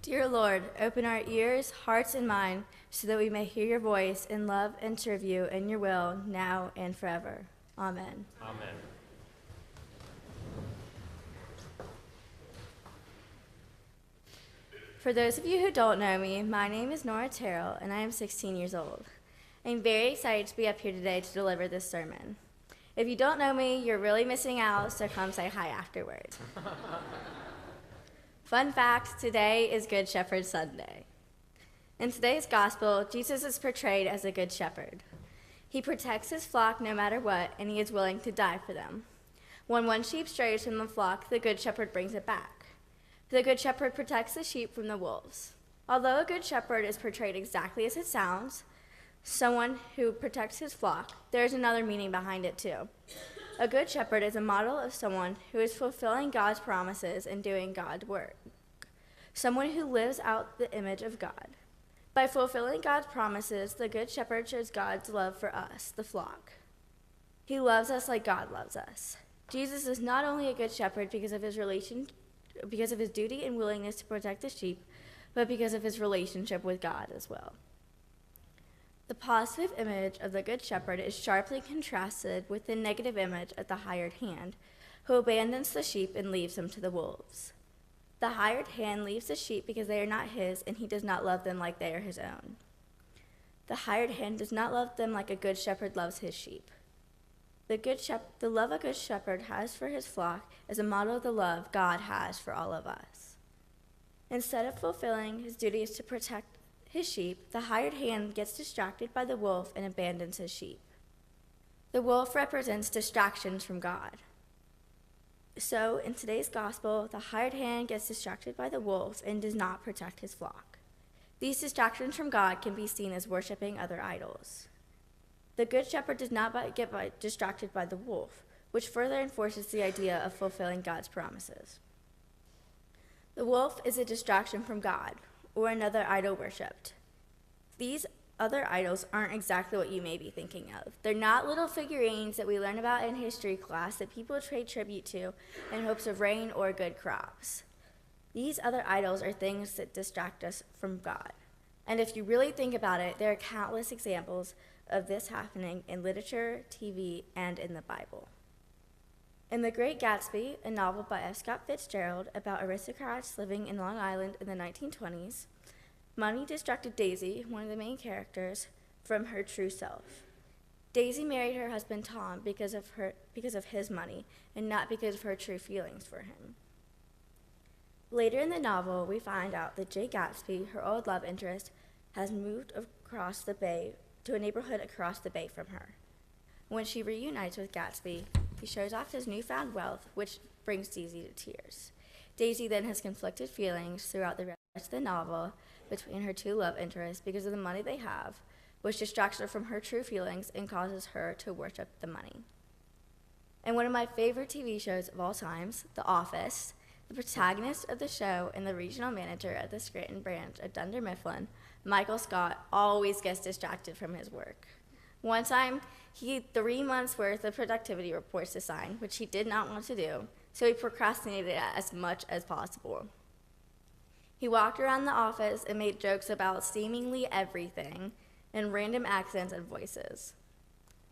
Dear Lord, open our ears, hearts, and mind so that we may hear your voice and love and serve you in your will now and forever. Amen. Amen. For those of you who don't know me, my name is Nora Terrill, and I am 16 years old. I'm very excited to be up here today to deliver this sermon. If you don't know me, you're really missing out, so come say hi afterward. Fun fact, today is Good Shepherd Sunday. In today's gospel, Jesus is portrayed as a good shepherd. He protects his flock no matter what, and he is willing to die for them. When one sheep strays from the flock, the good shepherd brings it back. The good shepherd protects the sheep from the wolves. Although a good shepherd is portrayed exactly as it sounds, someone who protects his flock, there is another meaning behind it too. A good shepherd is a model of someone who is fulfilling God's promises and doing God's work. Someone who lives out the image of God. By fulfilling God's promises, the good shepherd shows God's love for us, the flock. He loves us like God loves us. Jesus is not only a good shepherd because of his duty and willingness to protect the sheep, but because of his relationship with God as well. The positive image of the Good Shepherd is sharply contrasted with the negative image of the hired hand, who abandons the sheep and leaves them to the wolves. The hired hand leaves the sheep because they are not his, and he does not love them like they are his own. The hired hand does not love them like a good shepherd loves his sheep. The love a good shepherd has for his flock is a model of the love God has for all of us. Instead of fulfilling his duties to protect his sheep, the hired hand gets distracted by the wolf and abandons his sheep. The wolf represents distractions from God. So, in today's gospel, the hired hand gets distracted by the wolf and does not protect his flock. These distractions from God can be seen as worshiping other idols. The good shepherd does not get distracted by the wolf, which further enforces the idea of fulfilling God's promises. The wolf is a distraction from God, or another idol worshipped. These other idols aren't exactly what you may be thinking of. They're not little figurines that we learn about in history class that people pay tribute to in hopes of rain or good crops. These other idols are things that distract us from God. And if you really think about it, there are countless examples of this happening in literature, TV, and in the Bible. In The Great Gatsby, a novel by F. Scott Fitzgerald about aristocrats living in Long Island in the 1920s, money distracted Daisy, one of the main characters, from her true self. Daisy married her husband Tom because of his money, and not because of her true feelings for him. Later in the novel, we find out that Jay Gatsby, her old love interest, has moved across the bay to a neighborhood across the bay from her. When she reunites with Gatsby, he shows off his newfound wealth, which brings Daisy to tears. Daisy then has conflicted feelings throughout the rest of the novel between her two love interests because of the money they have, which distracts her from her true feelings and causes her to worship the money. In one of my favorite TV shows of all times, The Office, the protagonist of the show and the regional manager at the Scranton branch of Dunder Mifflin, Michael Scott, always gets distracted from his work. One time, he had 3 months' worth of productivity reports to sign, which he did not want to do, so he procrastinated as much as possible. He walked around the office and made jokes about seemingly everything and random accents and voices.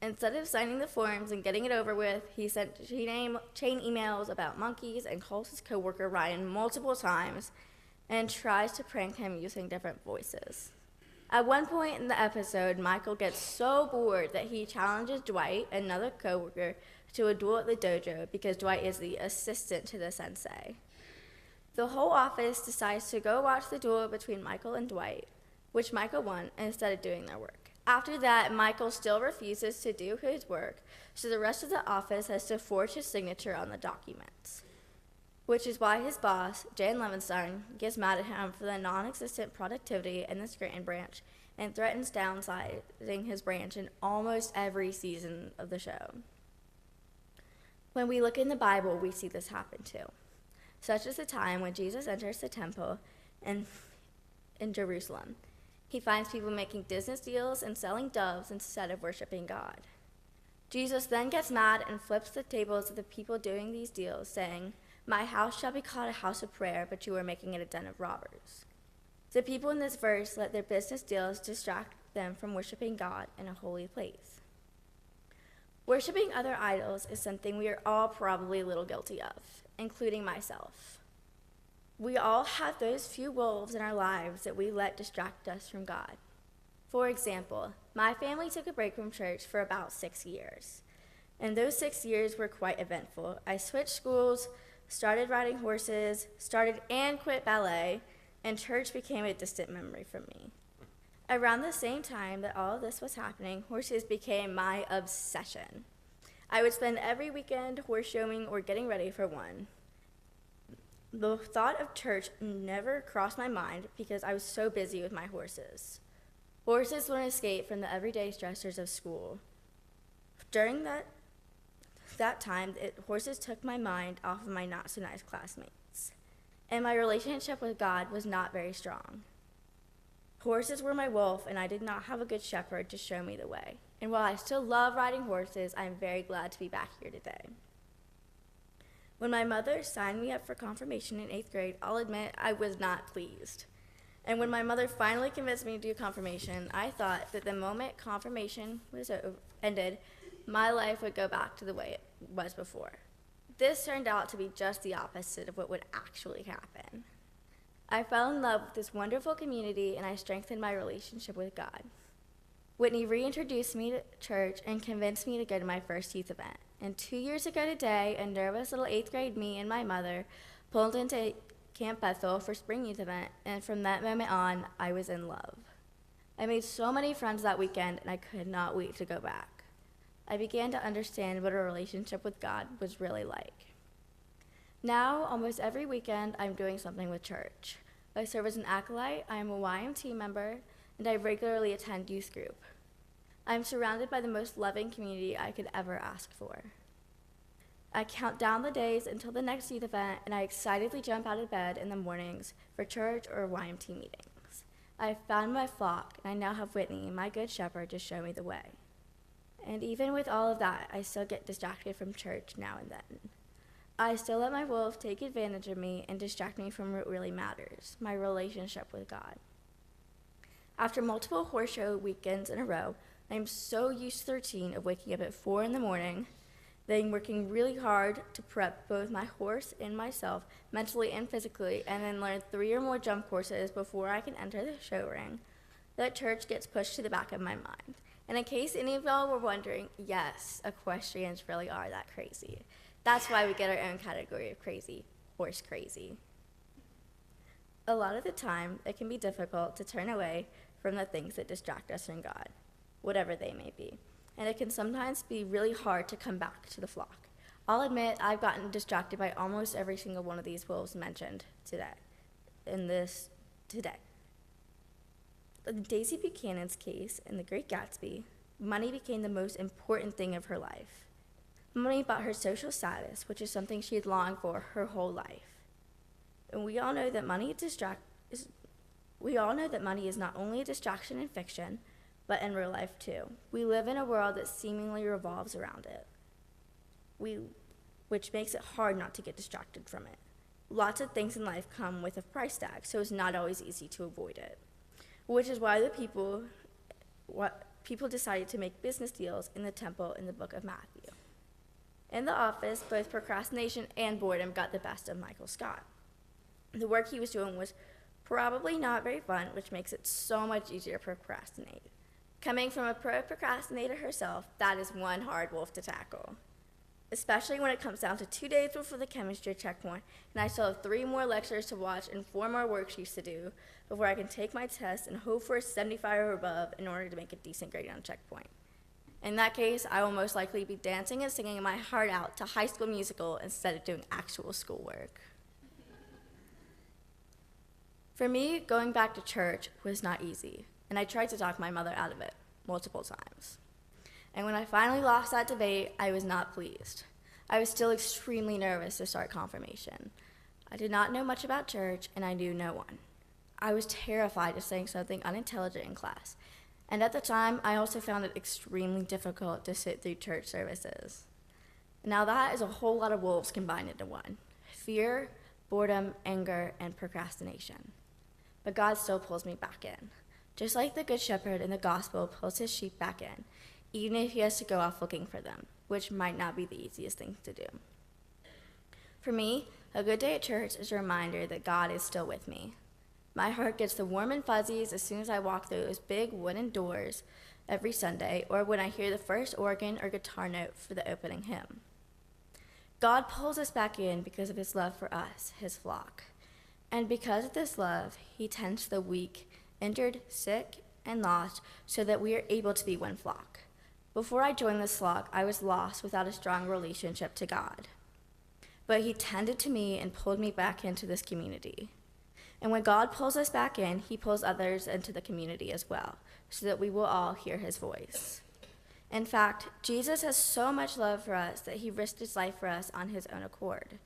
Instead of signing the forms and getting it over with, he sent chain emails about monkeys and calls his coworker Ryan multiple times and tries to prank him using different voices. At one point in the episode, Michael gets so bored that he challenges Dwight, another coworker, to a duel at the dojo because Dwight is the assistant to the sensei. The whole office decides to go watch the duel between Michael and Dwight, which Michael won instead of doing their work. After that, Michael still refuses to do his work, so the rest of the office has to forge his signature on the documents, which is why his boss, Jan Levinstein, gets mad at him for the non-existent productivity in the Scranton branch and threatens downsizing his branch in almost every season of the show. When we look in the Bible, we see this happen too. Such is the time when Jesus enters the temple in Jerusalem. He finds people making business deals and selling doves instead of worshiping God. Jesus then gets mad and flips the tables of the people doing these deals, saying, "My house shall be called a house of prayer, but you are making it a den of robbers." The people in this verse let their business deals distract them from worshiping God in a holy place. Worshiping other idols is something we are all probably a little guilty of, including myself. We all have those few wolves in our lives that we let distract us from God. For example, my family took a break from church for about 6 years, and those 6 years were quite eventful. I switched schools, started riding horses, started and quit ballet, and church became a distant memory from me. Around the same time that all of this was happening, horses became my obsession. I would spend every weekend horse showing or getting ready for one. The thought of church never crossed my mind because I was so busy with my horses. Horses were an escape from the everyday stressors of school. During that time, horses took my mind off of my not-so-nice classmates, and my relationship with God was not very strong. Horses were my wolf, and I did not have a good shepherd to show me the way. And while I still love riding horses, I am very glad to be back here today. When my mother signed me up for confirmation in 8th grade, I'll admit I was not pleased. And when my mother finally convinced me to do confirmation, I thought that the moment confirmation was ended, my life would go back to the way it was before. This turned out to be just the opposite of what would actually happen. I fell in love with this wonderful community, and I strengthened my relationship with God. Whitney reintroduced me to church and convinced me to go to my first youth event. And 2 years ago today, a nervous little 8th grade me and my mother pulled into Camp Bethel for spring youth event, and from that moment on, I was in love. I made so many friends that weekend, and I could not wait to go back. I began to understand what a relationship with God was really like. Now, almost every weekend, I'm doing something with church. I serve as an acolyte, I am a YMT member, and I regularly attend youth group. I'm surrounded by the most loving community I could ever ask for. I count down the days until the next youth event, and I excitedly jump out of bed in the mornings for church or YMT meetings. I have found my flock, and I now have Whitney, my good shepherd, to show me the way. And even with all of that, I still get distracted from church now and then. I still let my wolf take advantage of me and distract me from what really matters, my relationship with God. After multiple horse show weekends in a row, I am so used to the routine of waking up at 4 in the morning, then working really hard to prep both my horse and myself mentally and physically, and then learn 3 or more jump courses before I can enter the show ring, that church gets pushed to the back of my mind. And in case any of y'all were wondering, yes, equestrians really are that crazy. That's why we get our own category of crazy, horse crazy. A lot of the time, it can be difficult to turn away from the things that distract us from God, whatever they may be. And it can sometimes be really hard to come back to the flock. I'll admit I've gotten distracted by almost every single one of these wolves mentioned today. In Daisy Buchanan's case, in The Great Gatsby, money became the most important thing of her life. Money bought her social status, which is something she had longed for her whole life. And we all know that money is not only a distraction in fiction, but in real life too. We live in a world that seemingly revolves around it, which makes it hard not to get distracted from it. Lots of things in life come with a price tag, so it's not always easy to avoid it, which is why people decided to make business deals in the temple in the book of Matthew. In the office, both procrastination and boredom got the best of Michael Scott. The work he was doing was probably not very fun, which makes it so much easier to procrastinate. Coming from a pro procrastinator herself, that is one hard wolf to tackle, especially when it comes down to 2 days before the chemistry checkpoint, and I still have 3 more lectures to watch and 4 more worksheets to do before I can take my test and hope for a 75 or above in order to make a decent grade on checkpoint. In that case, I will most likely be dancing and singing my heart out to High School Musical instead of doing actual schoolwork. For me, going back to church was not easy, and I tried to talk my mother out of it multiple times. And when I finally lost that debate, I was not pleased. I was still extremely nervous to start confirmation. I did not know much about church, and I knew no one. I was terrified of saying something unintelligent in class. And at the time, I also found it extremely difficult to sit through church services. Now that is a whole lot of wolves combined into one: fear, boredom, anger, and procrastination. but God still pulls me back in. Just like the Good Shepherd in the gospel pulls his sheep back in, even if he has to go off looking for them, which might not be the easiest thing to do. For me, a good day at church is a reminder that God is still with me. My heart gets the warm and fuzzies as soon as I walk through those big wooden doors every Sunday, or when I hear the first organ or guitar note for the opening hymn. God pulls us back in because of his love for us, his flock. And because of this love, he tends to the weak, injured, sick, and lost so that we are able to be one flock. Before I joined this flock, I was lost without a strong relationship to God. But he tended to me and pulled me back into this community. And when God pulls us back in, he pulls others into the community as well, so that we will all hear his voice. In fact, Jesus has so much love for us that he risked his life for us on his own accord.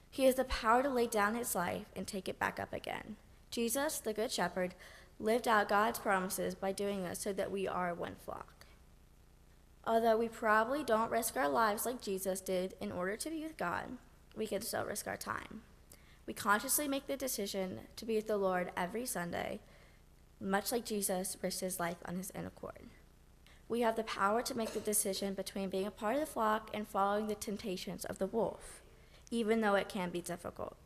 He has the power to lay down his life and take it back up again. Jesus, the Good Shepherd, lived out God's promises by doing this so that we are one flock. Although we probably don't risk our lives like Jesus did in order to be with God, we can still risk our time. We consciously make the decision to be with the Lord every Sunday, much like Jesus risked his life on his own accord. We have the power to make the decision between being a part of the flock and following the temptations of the wolf, even though it can be difficult.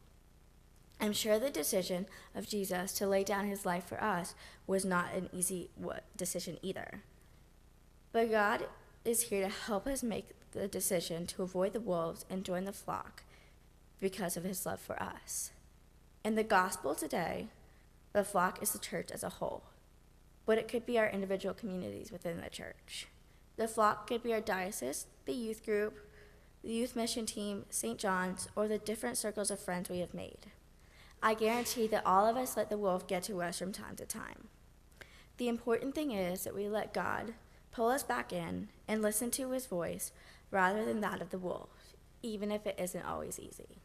I'm sure the decision of Jesus to lay down his life for us was not an easy decision either. But God is here to help us make the decision to avoid the wolves and join the flock because of his love for us. In the gospel today, the flock is the church as a whole, but it could be our individual communities within the church. The flock could be our diocese, the youth group, the youth mission team, St. John's, or the different circles of friends we have made. I guarantee that all of us let the wolf get to us from time to time. The important thing is that we let God pull us back in and listen to his voice rather than that of the wolf, even if it isn't always easy.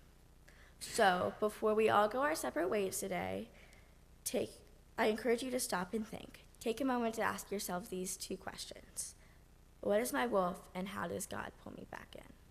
So, before we all go our separate ways today, I encourage you to stop and think. Take a moment to ask yourself these two questions. What is my wolf, and how does God pull me back in?